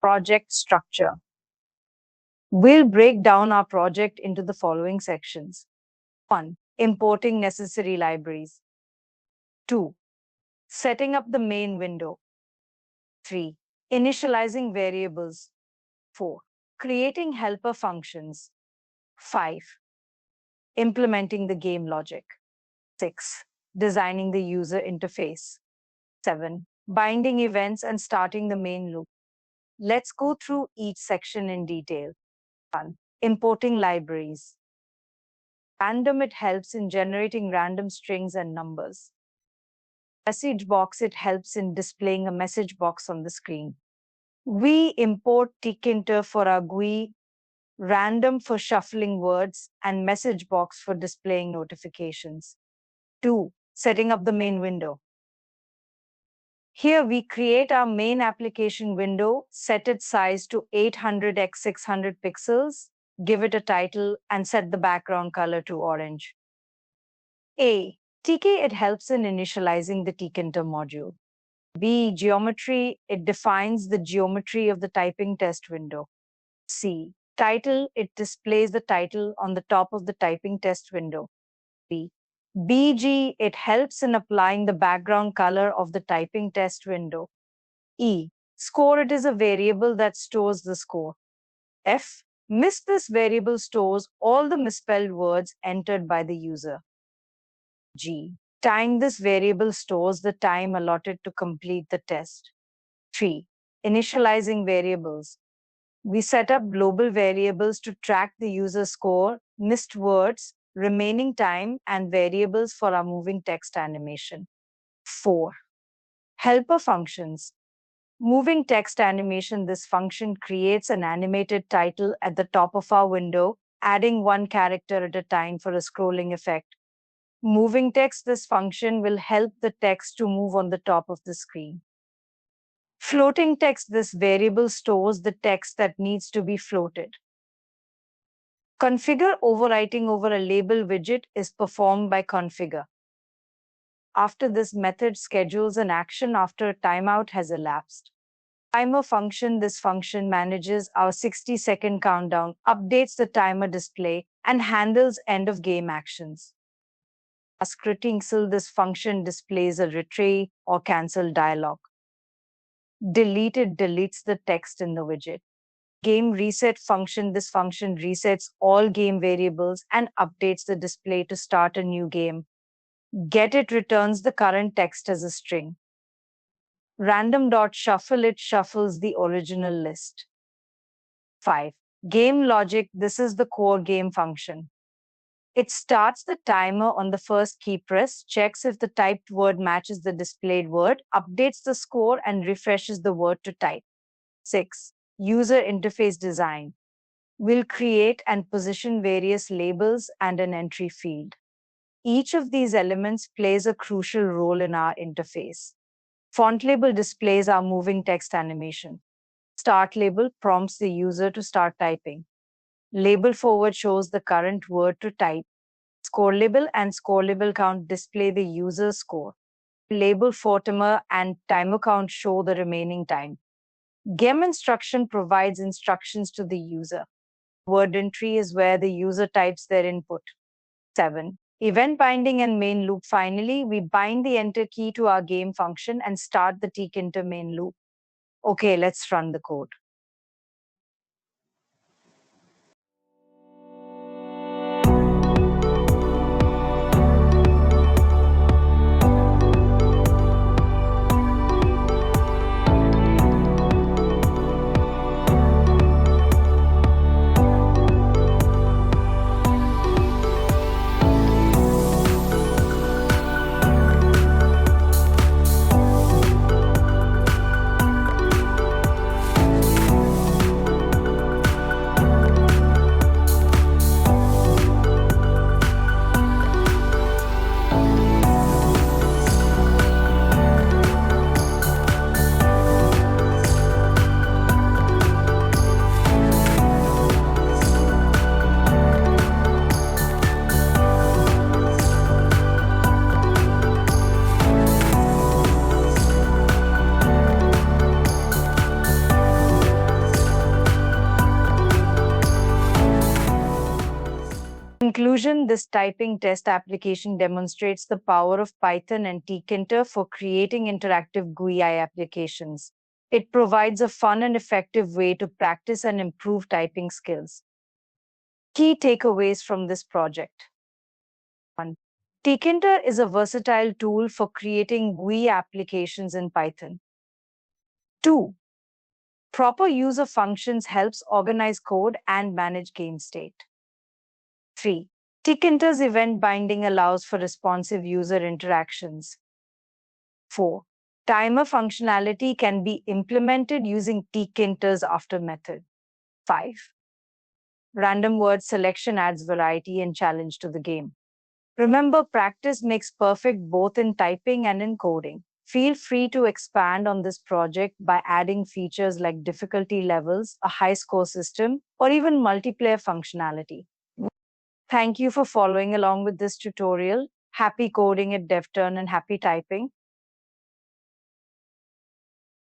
Project structure. We'll break down our project into the following sections. 1. Importing necessary libraries. 2. Setting up the main window. 3. Initializing variables. 4. Creating helper functions. 5. Implementing the game logic. 6. Designing the user interface. 7. Binding events and starting the main loop. Let's go through each section in detail. 1. Importing libraries. Random, it helps in generating random strings and numbers. Message box, it helps in displaying a message box on the screen. We import tkinter for our GUI, random for shuffling words, and message box for displaying notifications. 2. Setting up the main window. Here we create our main application window, set its size to 800 x 600 pixels, give it a title, and set the background color to orange. A. TK, it helps in initializing the tkinter module. B. Geometry, it defines the geometry of the typing test window. C. Title, it displays the title on the top of the typing test window. B. BG, it helps in applying the background color of the typing test window. E. Score, it is a variable that stores the score. F. Miss, this variable stores all the misspelled words entered by the user. G. Time, this variable stores the time allotted to complete the test. 3. Initializing variables. We set up global variables to track the user score, missed words, remaining time, and variables for our moving text animation. 4. Helper functions. Moving text animation, this function creates an animated title at the top of our window, adding one character at a time for a scrolling effect. Moving text, this function will help the text to move on the top of the screen. Floating text, this variable stores the text that needs to be floated. Configure, overwriting over a label widget, is performed by configure. After this method schedules an action after a timeout has elapsed. Timer function, this function manages our 60-second countdown, updates the timer display, and handles end of game actions. Task retinxel, this function displays a retry or cancel dialog. Delete, it deletes the text in the widget. Game reset function, this function resets all game variables and updates the display to start a new game. Get, it returns the current text as a string. Random.shuffle, it shuffles the original list. 5. Game logic, this is the core game function. It starts the timer on the first key press, checks if the typed word matches the displayed word, updates the score, and refreshes the word to type. 6. User interface design. We'll create and position various labels and an entry field. Each of these elements plays a crucial role in our interface. Font label displays our moving text animation. Start label prompts the user to start typing. Label forward shows the current word to type. Score label and score label count display the user's score. Label for timer and timer count show the remaining time. Game instruction provides instructions to the user. Word entry is where the user types their input. 7. Event binding and main loop. Finally, we bind the enter key to our game function and start the tkinter main loop. Okay, let's run the code. conclusion, this typing test application demonstrates the power of Python and tkinter for creating interactive GUI applications. It provides a fun and effective way to practice and improve typing skills. Key takeaways from this project. 1. Tkinter is a versatile tool for creating GUI applications in Python. 2. Proper use of functions helps organize code and manage game state. 3. Tkinter's event binding allows for responsive user interactions. 4. Timer functionality can be implemented using tkinter's after method. 5. Random word selection adds variety and challenge to the game. Remember, practice makes perfect both in typing and in coding. Feel free to expand on this project by adding features like difficulty levels, a high score system, or even multiplayer functionality. Thank you for following along with this tutorial. Happy coding at Devtern and happy typing.